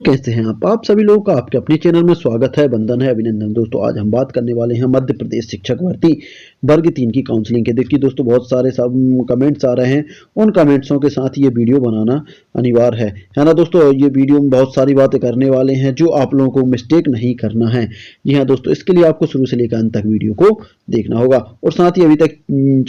कैसे हैं आप सभी लोगों का आपके अपने चैनल में स्वागत है। बंधन है, अभिनंदन। दोस्तों आज हम बात करने वाले हैं मध्य प्रदेश शिक्षक भर्ती वर्ग 3 की काउंसलिंग के। देखिए दोस्तों, बहुत सारे सब कमेंट्स आ रहे हैं, उन कमेंट्सों के साथ ये वीडियो बनाना अनिवार्य है ना दोस्तों। ये वीडियो में बहुत सारी बातें करने वाले हैं जो आप लोगों को मिस्टेक नहीं करना है। जी हाँ दोस्तों, इसके लिए आपको शुरू से लेकर अंत तक वीडियो को देखना होगा और साथ ही अभी तक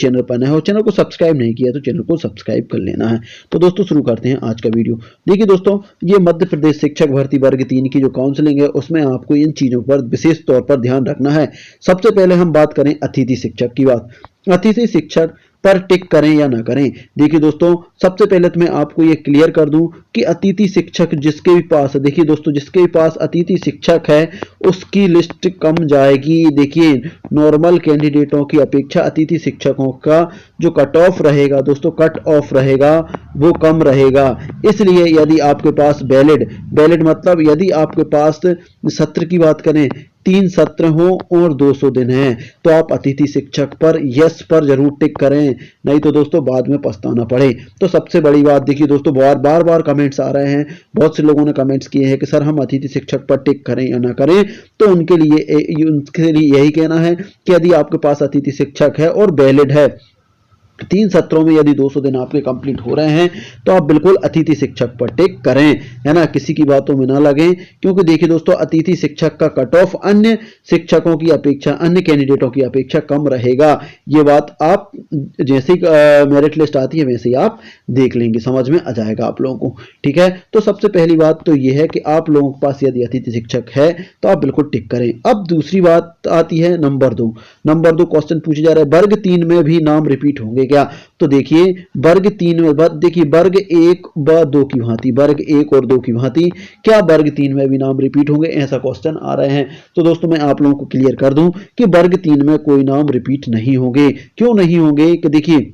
चैनल पर नए हो, चैनल को सब्सक्राइब नहीं किया तो चैनल को सब्सक्राइब कर लेना है। तो दोस्तों शुरू करते हैं आज का वीडियो। देखिए दोस्तों, ये मध्य प्रदेश शिक्षक भर्ती वर्ग 3 की जो काउंसलिंग है उसमें आपको इन चीजों पर विशेष तौर पर ध्यान रखना है। सबसे पहले हम बात करें अतिथि शिक्षक की बात। अतिथि शिक्षक पर टिक करें या ना करें। देखिए दोस्तों, सबसे पहले तो मैं आपको ये क्लियर कर दूं कि अतिथि शिक्षक जिसके भी पास, देखिए दोस्तों, जिसके भी पास अतिथि शिक्षक है उसकी लिस्ट कम जाएगी। देखिए, नॉर्मल कैंडिडेटों की अपेक्षा अतिथि शिक्षकों का जो कट ऑफ रहेगा दोस्तों, कट ऑफ रहेगा वो कम रहेगा। इसलिए यदि आपके पास वैलिड मतलब यदि आपके पास सत्र की बात करें 3 सत्र हो और 200 दिन है तो आप अतिथि शिक्षक पर यस पर जरूर टिक करें, नहीं तो दोस्तों बाद में पछताना पड़े। तो सबसे बड़ी बात, देखिए दोस्तों, बार कमेंट्स आ रहे हैं, बहुत से लोगों ने कमेंट्स किए हैं कि सर हम अतिथि शिक्षक पर टिक करें या ना करें। तो उनके लिए यही कहना है कि यदि आपके पास अतिथि शिक्षक है और वैलिड है, 3 सत्रों में यदि 200 दिन आपके कंप्लीट हो रहे हैं तो आप बिल्कुल अतिथि शिक्षक पर टिक करें, है ना, किसी की बातों में ना लगें। क्योंकि देखिए दोस्तों, अतिथि शिक्षक का कट ऑफ अन्य शिक्षकों की अपेक्षा, अन्य कैंडिडेटों की अपेक्षा कम रहेगा। ये बात आप जैसे ही मेरिट लिस्ट आती है वैसे ही आप देख लेंगे, समझ में आ जाएगा आप लोगों को। ठीक है, तो सबसे पहली बात तो ये है कि आप लोगों के पास यदि अतिथि शिक्षक है तो आप बिल्कुल टिक करें। अब दूसरी बात आती है नंबर 2। नंबर 2 क्वेश्चन पूछा जा रहा है, वर्ग 3 में भी नाम रिपीट होंगे क्या? तो देखिए, वर्ग 3 में देखिए, वर्ग 1 व 2 की भांति, वर्ग 1 और 2 की भांति क्या वर्ग 3 में भी नाम रिपीट होंगे? ऐसा क्वेश्चन आ रहे हैं। तो दोस्तों मैं आप लोगों को क्लियर कर दूं कि वर्ग 3 में कोई नाम रिपीट नहीं होंगे। क्यों नहीं होंगे? कि देखिए,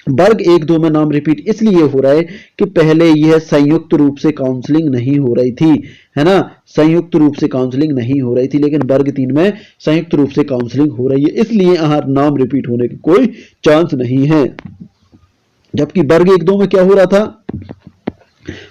वर्ग 1 2 में नाम रिपीट इसलिए हो रहा है कि पहले यह संयुक्त रूप से काउंसलिंग नहीं हो रही थी, है ना, संयुक्त रूप से काउंसलिंग नहीं हो रही थी, लेकिन वर्ग 3 में संयुक्त रूप से काउंसलिंग हो रही है, इसलिए यहां नाम रिपीट होने की कोई चांस नहीं है। जबकि वर्ग 1 2 में क्या हो रहा था?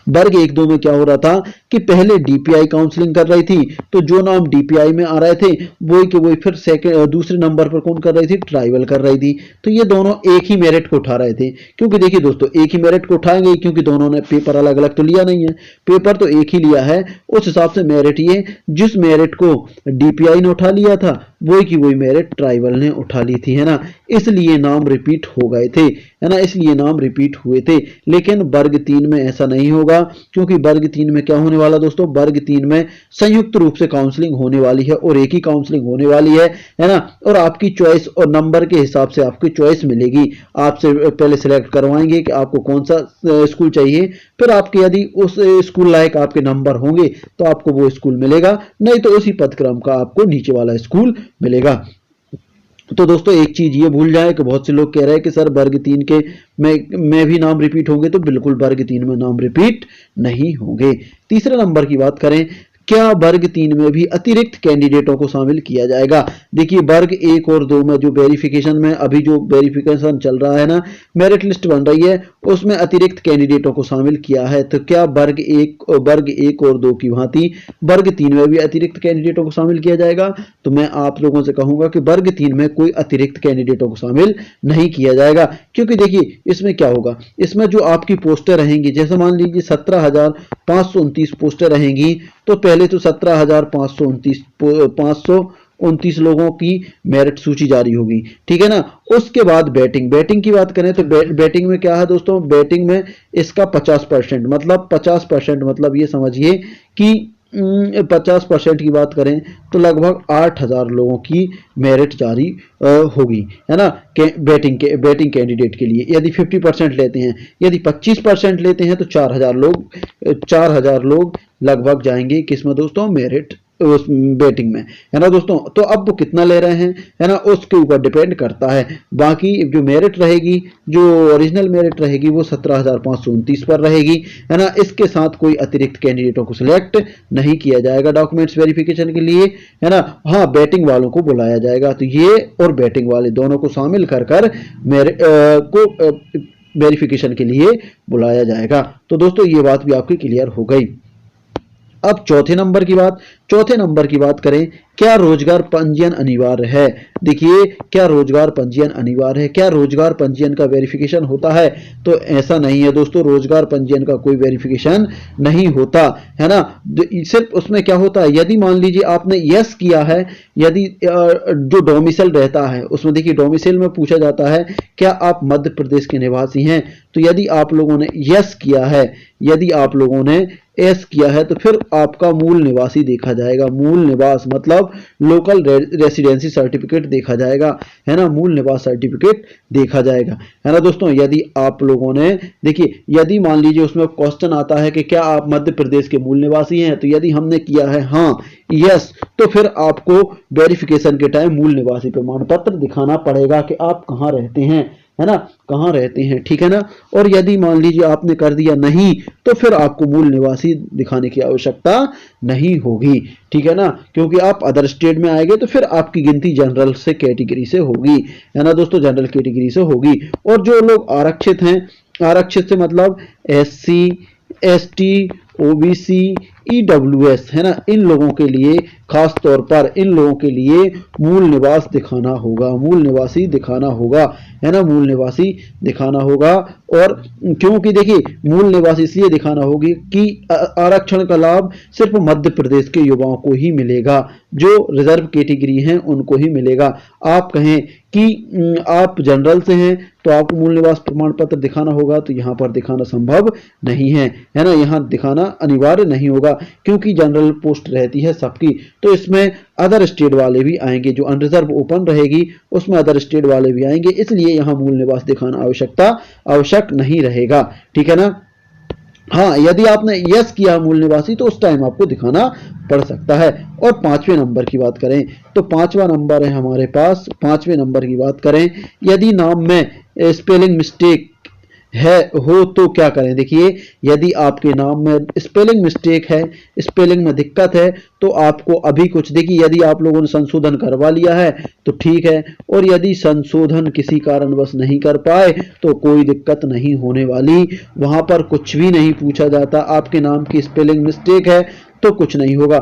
वर्ग 1 2 में क्या हो रहा था कि पहले डीपीआई काउंसलिंग कर रही थी, तो जो नाम डीपीआई में आ रहे थे वही के वही फिर दूसरे नंबर पर कौन कर रही थी? ट्राइबल कर रही थी। तो ये दोनों एक ही मेरिट को उठा रहे थे। क्योंकि देखिए दोस्तों, एक ही मेरिट को उठाएंगे क्योंकि दोनों ने पेपर अलग अलग तो लिया नहीं है, पेपर तो एक ही लिया है। उस हिसाब से मेरिट, ये जिस मेरिट को डीपीआई ने उठा लिया था वही की वही मेरिट ट्राइबल ने उठा ली थी, है ना, इसलिए नाम रिपीट हो गए थे, है ना, इसलिए नाम रिपीट हुए थे। लेकिन वर्ग 3 में ऐसा नहीं होगा, क्योंकि वर्ग 3 में क्या होने वाला दोस्तों? वर्ग 3 में संयुक्त रूप से काउंसलिंग होने वाली है और एक ही काउंसलिंग होने वाली है ना, और आपकी चॉइस और नंबर के हिसाब से आपकी चॉइस मिलेगी। आपसे पहले सिलेक्ट करवाएंगे कि आपको कौन सा स्कूल चाहिए, फिर आपके यदि उस स्कूल लायक आपके नंबर होंगे तो आपको वो स्कूल मिलेगा, नहीं तो उसी पदक्रम का आपको नीचे वाला स्कूल मिलेगा। तो दोस्तों एक चीज ये भूल जाए कि बहुत से लोग कह रहे हैं कि सर वर्ग 3 के में भी नाम रिपीट होंगे, तो बिल्कुल वर्ग 3 में नाम रिपीट नहीं होंगे। तीसरे नंबर की बात करें, क्या वर्ग 3 में भी अतिरिक्त कैंडिडेटों को शामिल किया जाएगा? देखिए, वर्ग 1 और 2 में जो वेरिफिकेशन में अभी जो वेरिफिकेशन चल रहा है ना, मेरिट लिस्ट बन रही है, उसमें अतिरिक्त कैंडिडेटों को शामिल किया है। तो क्या वर्ग 1 और 2 की भांति वर्ग 3 में भी अतिरिक्त कैंडिडेटों को शामिल किया जाएगा? तो मैं आप लोगों से कहूंगा कि वर्ग 3 में कोई अतिरिक्त कैंडिडेटों को शामिल नहीं किया जाएगा। क्योंकि देखिए, इसमें क्या होगा, इसमें जो आपकी पोस्टें रहेंगी, जैसे मान लीजिए 17,529 पोस्टें रहेंगी, तो पहले तो 17,529 लोगों की मेरिट सूची जारी होगी, ठीक है ना। उसके बाद बैटिंग की बात करें तो बैटिंग में क्या है दोस्तों? बैटिंग में इसका 50% मतलब 50% मतलब ये समझिए कि 50% की बात करें तो लगभग 8,000 लोगों की मेरिट जारी होगी, है ना, बैटिंग कैंडिडेट के लिए। यदि 50% लेते हैं, यदि 25% लेते हैं तो 4,000 लोग लगभग जाएंगे किसमें दोस्तों? मेरिट उस बैटिंग में, है ना दोस्तों। तो अब वो कितना ले रहे हैं, है ना, उसके ऊपर डिपेंड करता है। बाकी जो मेरिट रहेगी, जो ओरिजिनल मेरिट रहेगी वो 17,529 पर रहेगी, है ना। इसके साथ कोई अतिरिक्त कैंडिडेटों को सिलेक्ट नहीं किया जाएगा डॉक्यूमेंट्स वेरिफिकेशन के लिए, है ना। हाँ, बैटिंग वालों को बुलाया जाएगा, तो ये और बैटिंग वाले दोनों को शामिल कर मेरिट को वेरिफिकेशन के लिए बुलाया जाएगा। तो दोस्तों ये बात भी आपकी क्लियर हो गई। अब चौथे नंबर की बात करें, क्या रोजगार पंजीयन अनिवार्य है? देखिए, क्या रोजगार पंजीयन अनिवार्य है? क्या रोजगार पंजीयन का वेरिफिकेशन होता है? तो ऐसा नहीं है दोस्तों, रोजगार पंजीयन का कोई वेरिफिकेशन नहीं होता है ना। सिर्फ उसमें क्या होता है, यदि मान लीजिए आपने यस किया है, यदि जो डोमिसाइल रहता है उसमें देखिए डोमिसाइल में पूछा जाता है क्या आप मध्य प्रदेश के निवासी हैं, तो यदि आप लोगों ने यस किया है, यदि आप लोगों ने एस किया है तो फिर आपका मूल निवासी देखा जाएगा। मूल निवास मतलब लोकल रेसिडेंसी सर्टिफिकेट देखा जाएगा, है ना, मूल निवास सर्टिफिकेट देखा जाएगा, है ना दोस्तों। यदि आप लोगों ने देखिए, यदि मान लीजिए उसमें क्वेश्चन आता है कि क्या आप मध्य प्रदेश के मूल निवासी हैं, तो यदि हमने किया है हाँ यस, तो फिर आपको वेरिफिकेशन के टाइम मूल निवासी प्रमाण पत्र दिखाना पड़ेगा कि आप कहाँ रहते हैं, है ना, कहाँ रहते हैं, ठीक है ना। और यदि मान लीजिए आपने कर दिया नहीं, तो फिर आपको मूल निवासी दिखाने की आवश्यकता नहीं होगी, ठीक है ना, क्योंकि आप अदर स्टेट में आएंगे तो फिर आपकी गिनती जनरल से कैटेगरी से होगी, है ना दोस्तों, जनरल कैटेगरी से होगी। और जो लोग आरक्षित हैं, आरक्षित से मतलब SC ST OBC EWS, है ना, इन लोगों के लिए खास तौर पर इन लोगों के लिए मूल निवास दिखाना होगा, मूल निवासी दिखाना होगा, है ना, मूल निवासी दिखाना होगा। और क्योंकि देखिए मूल निवासी इसलिए दिखाना होगी कि आरक्षण का लाभ सिर्फ मध्य प्रदेश के युवाओं को ही मिलेगा, जो रिजर्व कैटेगरी हैं उनको ही मिलेगा। आप कहें कि आप जनरल से हैं तो आपको मूल निवास प्रमाण पत्र दिखाना होगा, तो यहाँ पर दिखाना संभव नहीं है, है ना, यहाँ दिखाना अनिवार्य नहीं होगा, क्योंकि जनरल पोस्ट रहती है सबकी, तो इसमें अदर स्टेट वाले भी आएंगे, जो अनरिजर्व ओपन रहेगी उसमें अदर स्टेट वाले भी आएंगे, इसलिए यहाँ मूल निवास दिखाना आवश्यक नहीं रहेगा, ठीक है ना। हाँ, यदि आपने यस किया मूल निवासी तो उस टाइम आपको दिखाना पड़ सकता है। और पांचवें नंबर की बात करें तो पांचवा नंबर है हमारे पास, पांचवें नंबर की बात करें, यदि नाम में स्पेलिंग मिस्टेक है हो तो क्या करें। देखिए, यदि आपके नाम में स्पेलिंग मिस्टेक है, स्पेलिंग में दिक्कत है, तो आपको अभी कुछ देखिए, यदि आप लोगों ने संशोधन करवा लिया है तो ठीक है, और यदि संशोधन किसी कारणवश नहीं कर पाए तो कोई दिक्कत नहीं होने वाली, वहां पर कुछ भी नहीं पूछा जाता। आपके नाम की स्पेलिंग मिस्टेक है तो कुछ नहीं होगा,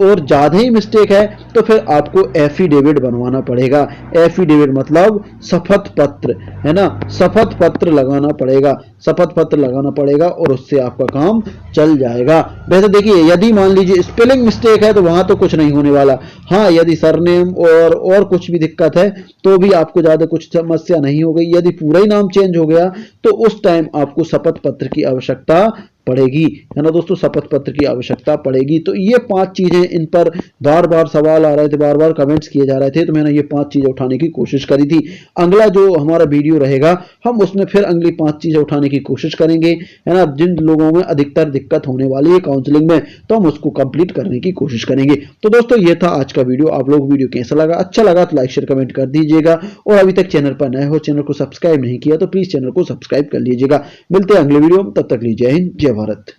और ज्यादा ही मिस्टेक है तो फिर आपको एफिडेविट बनवाना पड़ेगा। एफिडेविट मतलब शपथ पत्र, है ना, शपथ पत्र लगाना पड़ेगा, शपथ पत्र लगाना पड़ेगा और उससे आपका काम चल जाएगा। वैसे देखिए, यदि मान लीजिए स्पेलिंग मिस्टेक है तो वहां तो कुछ नहीं होने वाला। हाँ, यदि सरनेम और कुछ भी दिक्कत है तो भी आपको ज्यादा कुछ समस्या नहीं हो गई। यदि पूरा ही नाम चेंज हो गया तो उस टाइम आपको शपथ पत्र की आवश्यकता पड़ेगी, है ना दोस्तों, शपथ पत्र की आवश्यकता पड़ेगी। तो ये 5 चीजें, इन पर बार बार सवाल आ रहे थे, बार बार कमेंट्स किए जा रहे थे, तो मैंने ये 5 चीजें उठाने की कोशिश करी थी। अगला जो हमारा वीडियो रहेगा हम उसमें फिर अगली 5 चीजें उठाने की कोशिश करेंगे, है ना, जिन लोगों में अधिकतर दिक्कत होने वाली है काउंसलिंग में, तो हम उसको कंप्लीट करने की कोशिश करेंगे। तो दोस्तों, ये था आज का वीडियो। आप लोग वीडियो कैसा लगा, अच्छा लगा तो लाइक शेयर कमेंट कर दीजिएगा, और अभी तक चैनल पर नए हो, चैनल को सब्सक्राइब नहीं किया तो प्लीज चैनल को सब्सक्राइब कर लीजिएगा। मिलते हैं अगले वीडियो में, तब तक लीजिए जय हिंद, जय भारत।